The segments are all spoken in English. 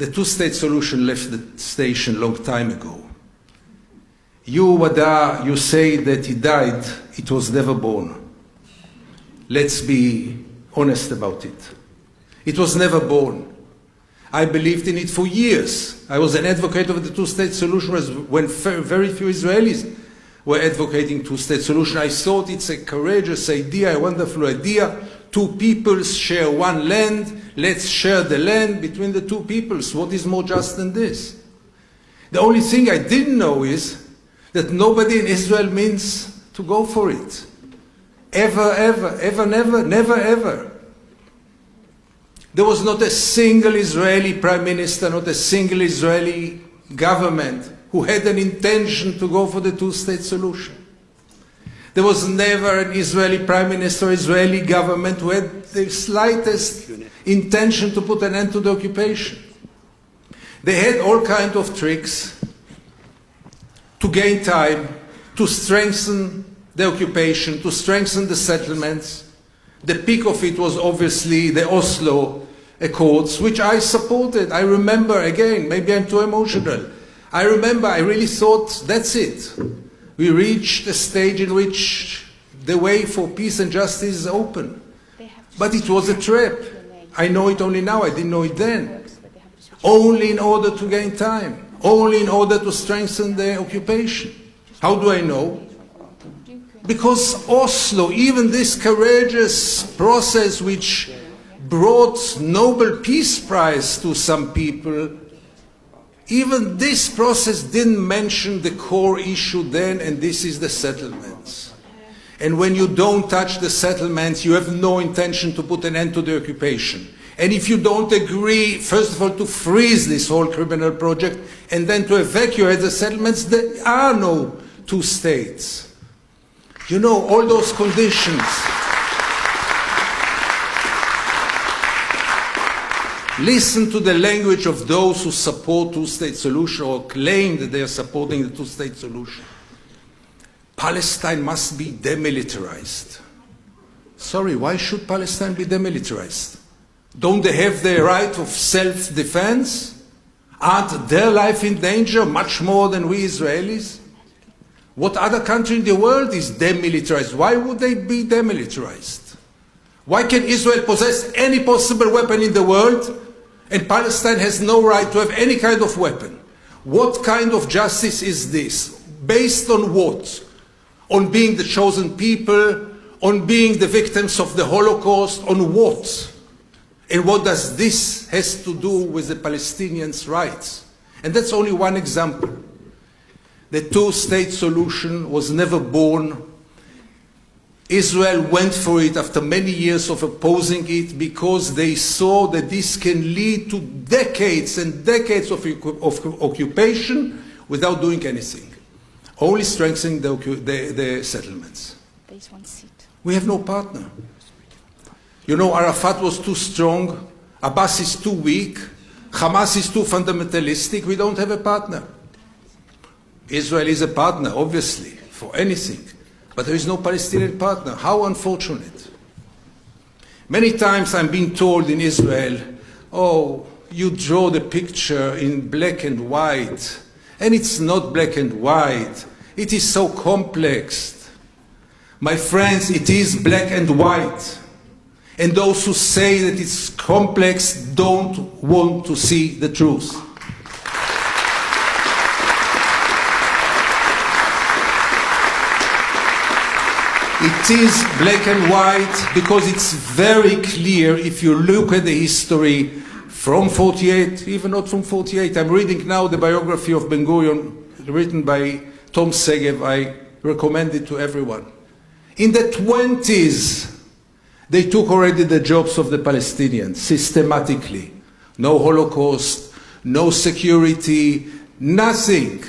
The two-state solution left the station a long time ago. You, Wada, you say that he died, it was never born. Let's be honest about it. It was never born. I believed in it for years. I was an advocate of the two-state solution when very few Israelis were advocating two-state solution. I thought it's a courageous idea, a wonderful idea. Two peoples share one land. Let's share the land between the two peoples. What is more just than this? The only thing I didn't know is that nobody in Israel means to go for it. Ever, ever, ever, never, never, ever. There was not a single Israeli prime minister, not a single Israeli government who had an intention to go for the two-state solution. There was never an Israeli prime minister or Israeli government who had the slightest intention to put an end to the occupation. They had all kinds of tricks to gain time, to strengthen the occupation, to strengthen the settlements. The peak of it was obviously the Oslo Accords, which I supported. I remember, again, maybe I'm too emotional. I remember I really thought, that's it. We reached a stage in which the way for peace and justice is open. But it was a trap. I know it only now, I didn't know it then. Only in order to gain time. Only in order to strengthen the occupation. How do I know? Because Oslo, even this courageous process which brought Nobel Peace Prize to some people, even this process didn't mention the core issue then, and this is the settlements. And when you don't touch the settlements, you have no intention to put an end to the occupation. And if you don't agree, first of all, to freeze this whole criminal project, and then to evacuate the settlements, there are no two states. You know, all those conditions. Listen to the language of those who support two-state solution or claim that they are supporting the two-state solution. Palestine must be demilitarized. Sorry, why should Palestine be demilitarized? Don't they have the right of self-defense? Aren't their life in danger much more than we Israelis? What other country in the world is demilitarized? Why would they be demilitarized? Why can Israel possess any possible weapon in the world and Palestine has no right to have any kind of weapon? What kind of justice is this? Based on what? On being the chosen people? On being the victims of the Holocaust? On what? And what does this has to do with the Palestinians' rights? And that's only one example. The two-state solution was never born. Israel went for it after many years of opposing it because they saw that this can lead to decades and decades of occupation without doing anything, only strengthening the settlements. There's one seat. We have no partner. You know, Arafat was too strong, Abbas is too weak, Hamas is too fundamentalistic. We don't have a partner. Israel is a partner, obviously, for anything. But there is no Palestinian partner. How unfortunate. Many times I'm being told in Israel, oh, you draw the picture in black and white. And it's not black and white. It is so complex. My friends, it is black and white. And those who say that it's complex don't want to see the truth. It is black and white because it's very clear if you look at the history from 48, even not from 48. I'm reading now the biography of Ben-Gurion written by Tom Segev. I recommend it to everyone. In the 20s, they took already the jobs of the Palestinians systematically. No Holocaust, no security, nothing.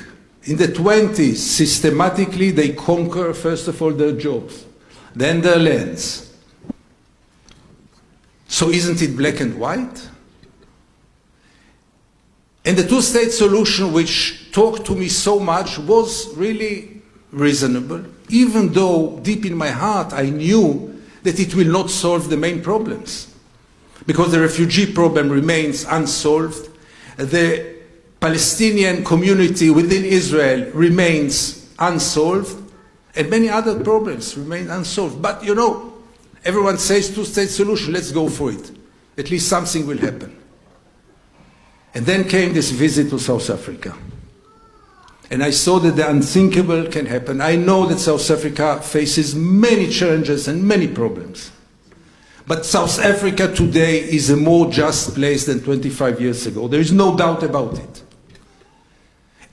In the 20s, systematically, they conquer, first of all, their jobs, then their lands. So isn't it black and white? And the two-state solution, which talked to me so much, was really reasonable, even though deep in my heart I knew that it will not solve the main problems, because the refugee problem remains unsolved. the Palestinian community within Israel remains unsolved, and many other problems remain unsolved. But you know, everyone says two-state solution, let's go for it. At least something will happen. And then came this visit to South Africa. And I saw that the unthinkable can happen. I know that South Africa faces many challenges and many problems. But South Africa today is a more just place than 25 years ago. There is no doubt about it.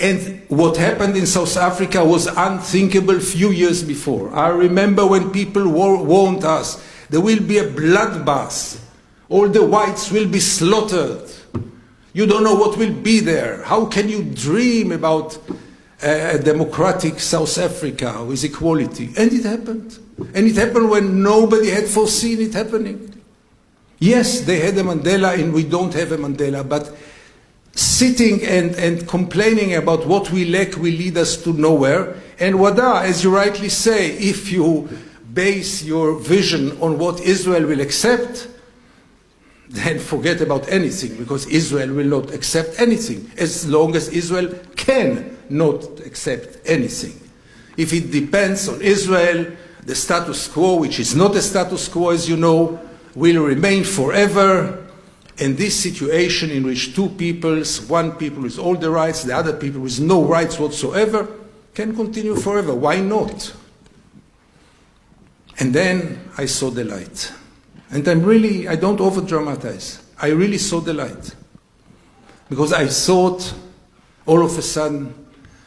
And what happened in South Africa was unthinkable a few years before. I remember when people warned us, there will be a bloodbath. All the whites will be slaughtered. You don't know what will be there. How can you dream about a democratic South Africa with equality? And it happened. And it happened when nobody had foreseen it happening. Yes, they had a Mandela and we don't have a Mandela, but sitting and complaining about what we lack will lead us to nowhere. And Wada, as you rightly say, if you base your vision on what Israel will accept, then forget about anything, because Israel will not accept anything as long as Israel can not accept anything. If it depends on Israel, the status quo, which is not a status quo as you know, will remain forever. And this situation in which two peoples, one people with all the rights, the other people with no rights whatsoever, can continue forever. Why not? And then I saw the light. And I don't over-dramatize. I really saw the light. Because I thought, all of a sudden,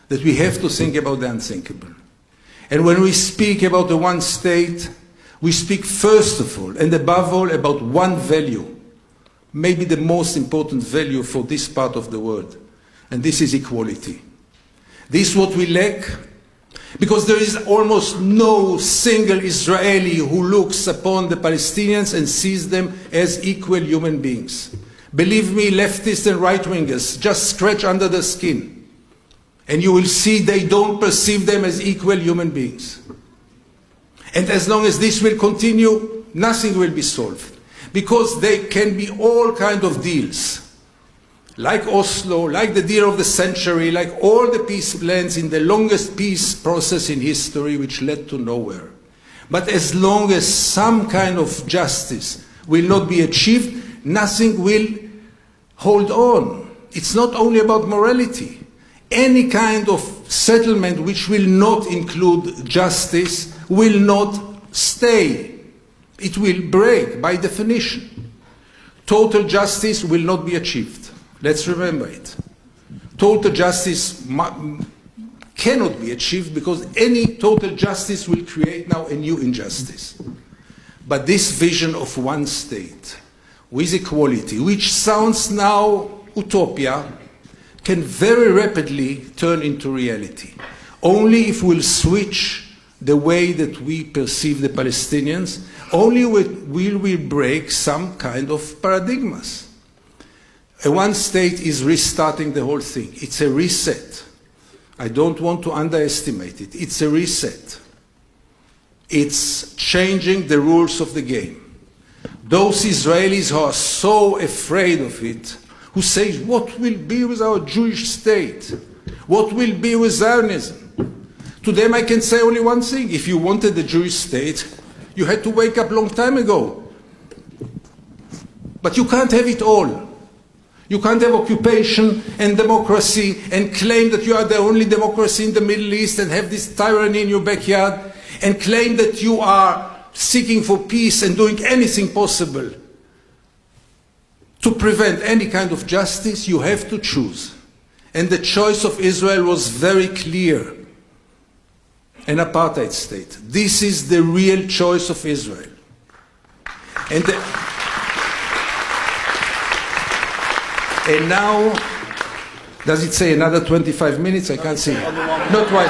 that we have to think about the unthinkable. And when we speak about the one state, we speak first of all, and above all, about one value, maybe the most important value for this part of the world, and this is equality. This is what we lack, because there is almost no single Israeli who looks upon the Palestinians and sees them as equal human beings. Believe me, leftists and right-wingers, just scratch under the skin, and you will see they don't perceive them as equal human beings. And as long as this will continue, nothing will be solved. Because there can be all kinds of deals, like Oslo, like the deal of the century, like all the peace plans in the longest peace process in history, which led to nowhere. But as long as some kind of justice will not be achieved, nothing will hold on. It's not only about morality. Any kind of settlement which will not include justice will not stay. It will break by definition. Total justice will not be achieved. Let's remember it. Total justice cannot be achieved because any total justice will create now a new injustice. But this vision of one state with equality, which sounds now utopia, can very rapidly turn into reality. Only if we'll switch the way that we perceive the Palestinians, only will we break some kind of paradigmas. A one state is restarting the whole thing. It's a reset. I don't want to underestimate it. It's a reset. It's changing the rules of the game. Those Israelis who are so afraid of it, who say, what will be with our Jewish state? What will be with Zionism? To them I can say only one thing. If you wanted a Jewish state, you had to wake up a long time ago. But you can't have it all. You can't have occupation and democracy and claim that you are the only democracy in the Middle East and have this tyranny in your backyard and claim that you are seeking for peace and doing anything possible to prevent any kind of justice. You have to choose. And the choice of Israel was very clear. An apartheid state. This is the real choice of Israel. And now, does it say another 25 minutes? I can't see. Not quite.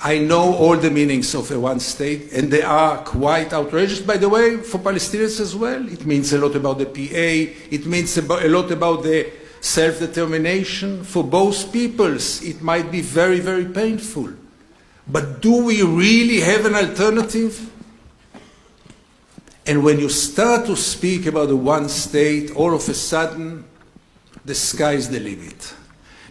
I know all the meanings of a one state, and they are quite outrageous. By the way, for Palestinians as well. It means a lot about the PA. It means a lot about the self-determination. For both peoples, it might be very, very painful. But do we really have an alternative? And when you start to speak about the one state, all of a sudden, the sky is the limit.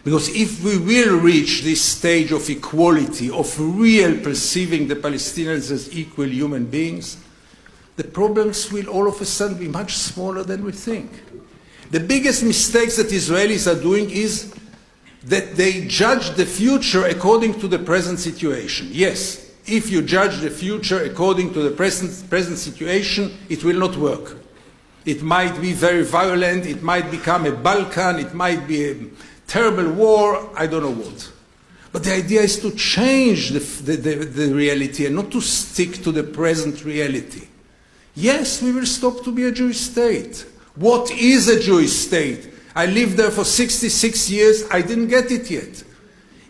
Because if we will reach this stage of equality, of real perceiving the Palestinians as equal human beings, the problems will all of a sudden be much smaller than we think. The biggest mistakes that Israelis are doing is that they judge the future according to the present situation. Yes, if you judge the future according to the present situation, it will not work. It might be very violent, it might become a Balkan, it might be a terrible war, I don't know what. But the idea is to change the reality and not to stick to the present reality. Yes, we will stop to be a Jewish state. What is a Jewish state? I lived there for 66 years, I didn't get it yet.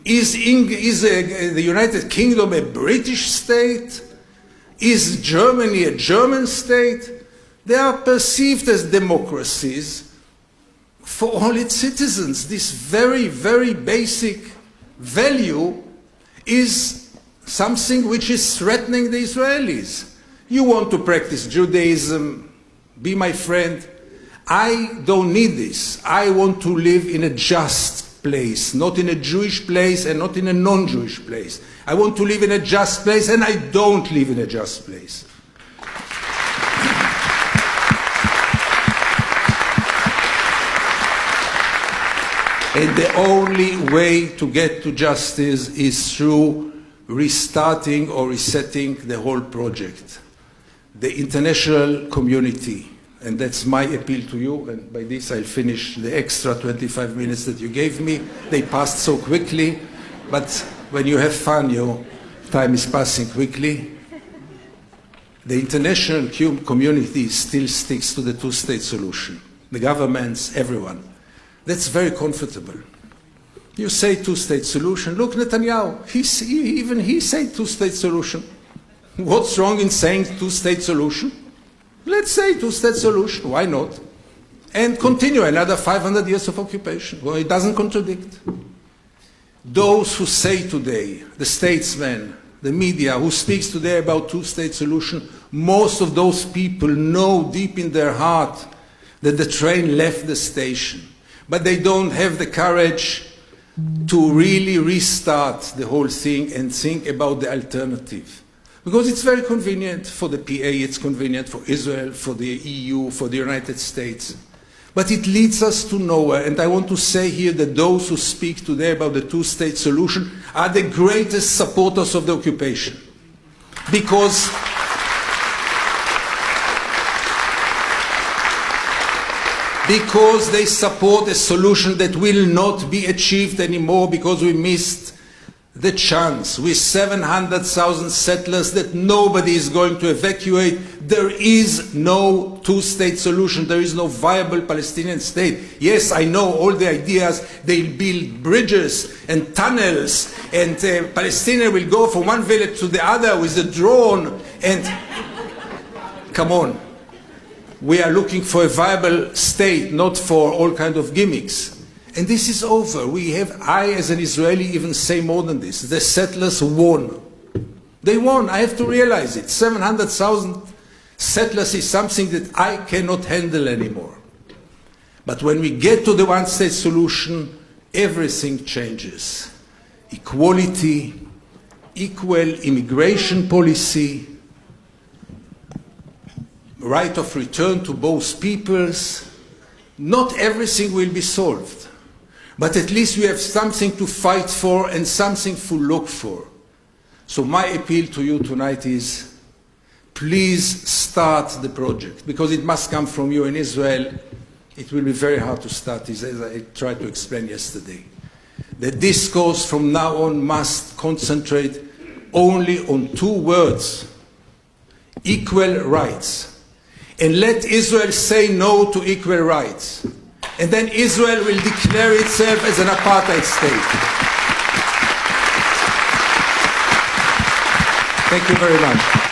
Is the United Kingdom a British state? Is Germany a German state? They are perceived as democracies for all its citizens. This very, very basic value is something which is threatening the Israelis. You want to practice Judaism, be my friend. I don't need this. I want to live in a just place, not in a Jewish place and not in a non-Jewish place. I want to live in a just place, and I don't live in a just place. And the only way to get to justice is through restarting or resetting the whole project. The international community, and that's my appeal to you, and by this I'll finish the extra 25 minutes that you gave me. They passed so quickly, but when you have fun, your time is passing quickly. The international community still sticks to the two-state solution. The governments, everyone. That's very comfortable. You say two-state solution. Look, Netanyahu, even he said two-state solution. What's wrong in saying two-state solution? Let's say two-state solution. Why not? And continue another 500 years of occupation. Well, it doesn't contradict. Those who say today, the statesmen, the media, who speaks today about two-state solution, most of those people know deep in their heart that the train left the station. But they don't have the courage to really restart the whole thing and think about the alternative. Because it's very convenient for the PA, it's convenient for Israel, for the EU, for the United States. But it leads us to nowhere. And I want to say here that those who speak today about the two-state solution are the greatest supporters of the occupation. Because they support a solution that will not be achieved anymore because we missed the chance. With 700,000 settlers that nobody is going to evacuate, there is no two-state solution. There is no viable Palestinian state. Yes, I know all the ideas. They'll build bridges and tunnels, and Palestinians will go from one village to the other with a drone. And come on. We are looking for a viable state, not for all kinds of gimmicks. And this is over. I, as an Israeli, even say more than this. The settlers won. They won. I have to realize it. 700,000 settlers is something that I cannot handle anymore. But when we get to the one-state solution, everything changes. Equality, equal immigration policy, right of return to both peoples. Not everything will be solved, but at least we have something to fight for and something to look for. So my appeal to you tonight is, please start the project, because it must come from you in Israel. It will be very hard to start this, as I tried to explain yesterday. The discourse from now on must concentrate only on two words: equal rights. And let Israel say no to equal rights. And then Israel will declare itself as an apartheid state. Thank you very much.